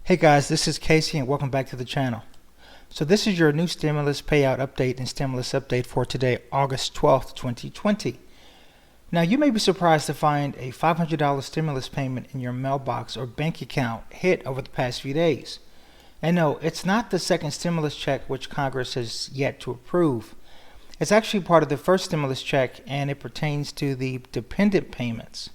Hey guys, this is Casey and welcome back to the channel. So this is your new stimulus payout update and stimulus update for today, August 12th, 2020. Now you may be surprised to find a $500 stimulus payment in your mailbox or bank account hit over the past few days. And no, it's not the second stimulus check which Congress has yet to approve. It's actually part of the first stimulus check and it pertains to the dependent payments.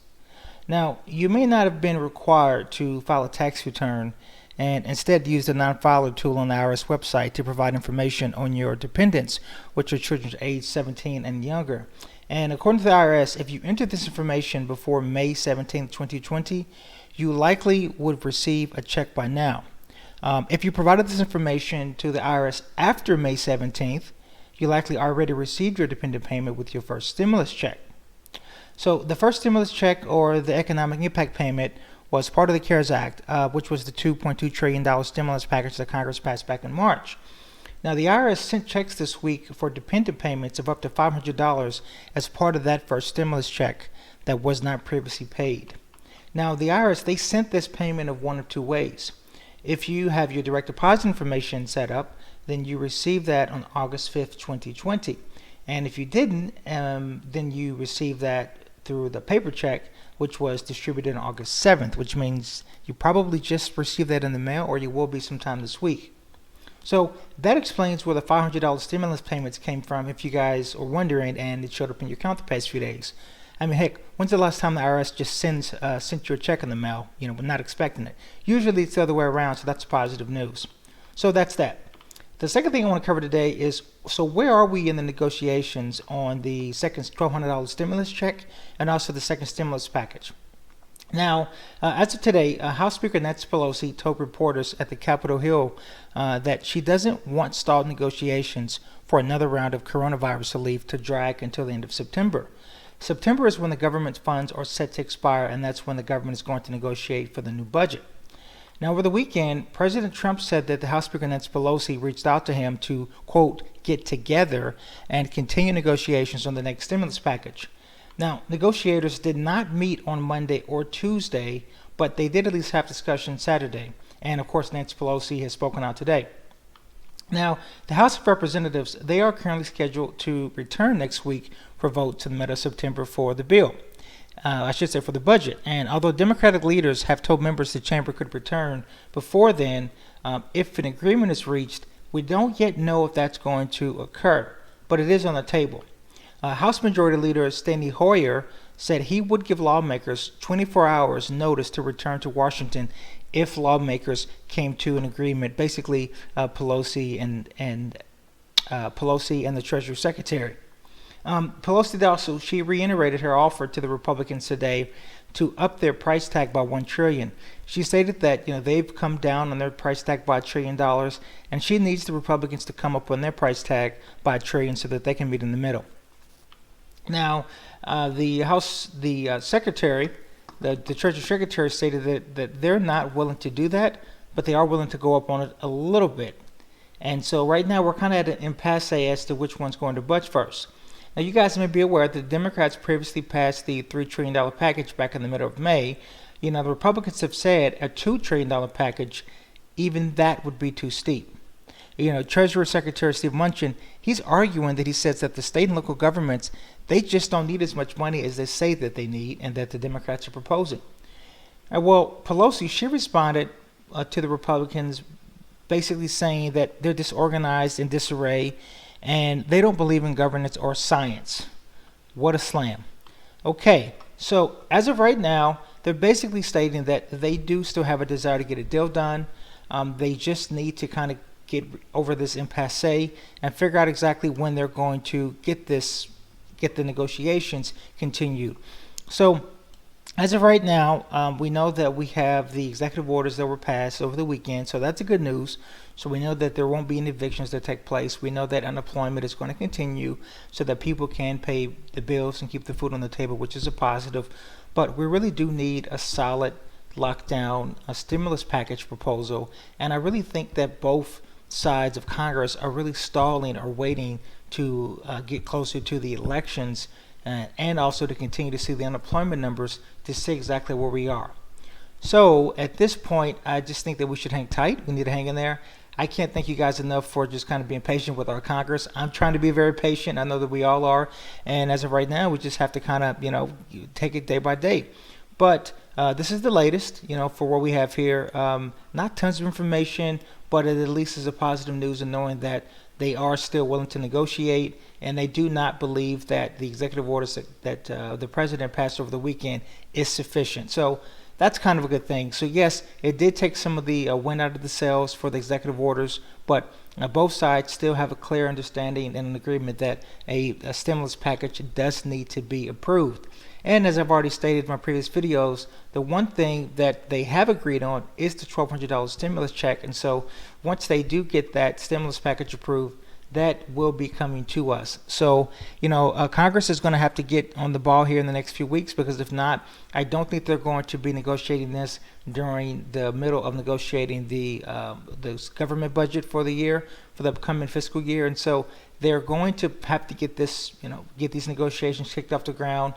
Now, you may not have been required to file a tax return and instead use the non-filer tool on the IRS website to provide information on your dependents, which are children aged 17 and younger. And according to the IRS, if you entered this information before May 17, 2020, you likely would receive a check by now. If you provided this information to the IRS after May 17th, you likely already received your dependent payment with your first stimulus check. So the first stimulus check, or the economic impact payment, was part of the CARES Act, which was the $2.2 trillion stimulus package that Congress passed back in March. Now, the IRS sent checks this week for dependent payments of up to $500 as part of that first stimulus check that was not previously paid. Now, the IRS, they sent this payment of one of two ways. If you have your direct deposit information set up, then you receive that on August 5th, 2020. And if you didn't, then you receive that through the paper check, which was distributed on August 7th, which means you probably just received that in the mail, or you will be sometime this week. So that explains where the $500 stimulus payments came from, if you guys are wondering, and it showed up in your account the past few days. I mean, heck, when's the last time the IRS just sent you a check in the mail, but not expecting it? Usually it's the other way around, so that's positive news. So that's that. The second thing I want to cover today is, so where are we in the negotiations on the second $1,200 stimulus check and also the second stimulus package? Now, as of today, House Speaker Nancy Pelosi told reporters at the Capitol Hill that she doesn't want stalled negotiations for another round of coronavirus relief to drag until the end of September. September is when the government's funds are set to expire, and that's when the government is going to negotiate for the new budget. Now, over the weekend, President Trump said that the House Speaker Nancy Pelosi reached out to him to, quote, get together and continue negotiations on the next stimulus package. Now, negotiators did not meet on Monday or Tuesday, but they did at least have discussions Saturday. And of course, Nancy Pelosi has spoken out today. Now, the House of Representatives, they are currently scheduled to return next week for vote to the middle of September for the bill. For the budget. And although Democratic leaders have told members the chamber could return before then, if an agreement is reached, we don't yet know if that's going to occur, but it is on the table. House Majority Leader Steny Hoyer said he would give lawmakers 24 hours notice to return to Washington if lawmakers came to an agreement, basically Pelosi and the Treasury Secretary. Pelosi also, she reiterated her offer to the Republicans today to up their price tag by $1 trillion. She stated that they've come down on their price tag by $1 trillion, and she needs the Republicans to come up on their price tag by $1 trillion so that they can meet in the middle. Now, the Secretary, the Treasury Secretary, stated that they're not willing to do that, but they are willing to go up on it a little bit. And so right now we're kind of at an impasse as to which one's going to budge first. Now, you guys may be aware that the Democrats previously passed the $3 trillion package back in the middle of May. The Republicans have said a $2 trillion package, even that would be too steep. Treasury Secretary Steve Mnuchin, he's arguing that he says that the state and local governments, they just don't need as much money as they say that they need and that the Democrats are proposing. Well, Pelosi, she responded to the Republicans basically saying that they're disorganized and disarray, and they don't believe in governance or science. What a slam. Okay, so as of right now, they're basically stating that they do still have a desire to get a deal done. They just need to kind of get over this impasse and figure out exactly when they're going to get the negotiations continued. So as of right now, we know that we have the executive orders that were passed over the weekend, so that's a good news. So we know that there won't be any evictions that take place. We know that unemployment is going to continue so that people can pay the bills and keep the food on the table, which is a positive. But we really do need a solid lockdown, a stimulus package proposal. And I really think that both sides of Congress are really stalling or waiting to get closer to the elections and also to continue to see the unemployment numbers to see exactly where we are. So at this point, I just think that we should hang tight. We need to hang in there. I can't thank you guys enough for just kind of being patient with our Congress. I'm trying to be very patient. I know that we all are. And as of right now, we just have to kind of, take it day by day. But this is the latest, for what we have here. Not tons of information, but it at least is a positive news in knowing that they are still willing to negotiate, and they do not believe that the executive orders that the president passed over the weekend is sufficient. So that's kind of a good thing. So yes, it did take some of the wind out of the sails for the executive orders, but both sides still have a clear understanding and an agreement that a stimulus package does need to be approved. And as I've already stated in my previous videos, the one thing that they have agreed on is the $1,200 stimulus check. And so once they do get that stimulus package approved, that will be coming to us. So, Congress is going to have to get on the ball here in the next few weeks, because if not, I don't think they're going to be negotiating this during the middle of negotiating the government budget for the year, for the upcoming fiscal year. And so they're going to have to get this, get these negotiations kicked off the ground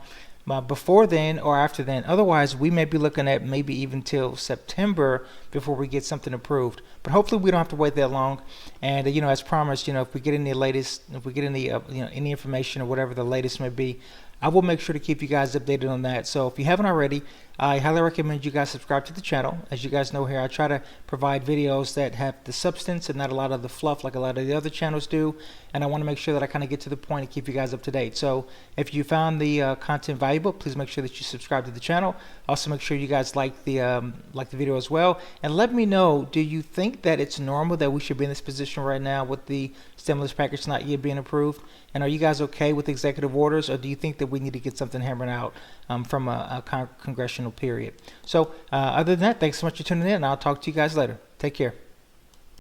before then or after then. Otherwise, we may be looking at maybe even till September before we get something approved. But hopefully we don't have to wait that long. And as promised, if we get any latest, if we get any any information or whatever the latest may be, I will make sure to keep you guys updated on that. So if you haven't already, I highly recommend you guys subscribe to the channel. As you guys know here, I try to provide videos that have the substance and not a lot of the fluff like a lot of the other channels do. And I want to make sure that I kind of get to the point and keep you guys up to date. So if you found the content valuable, please make sure that you subscribe to the channel. Also make sure you guys like the video as well. And let me know, do you think that it's normal that we should be in this position right now with the stimulus package not yet being approved? And are you guys okay with executive orders, or do you think that we need to get something hammered out from a congressional period? So other than that, thanks so much for tuning in, and I'll talk to you guys later. Take care.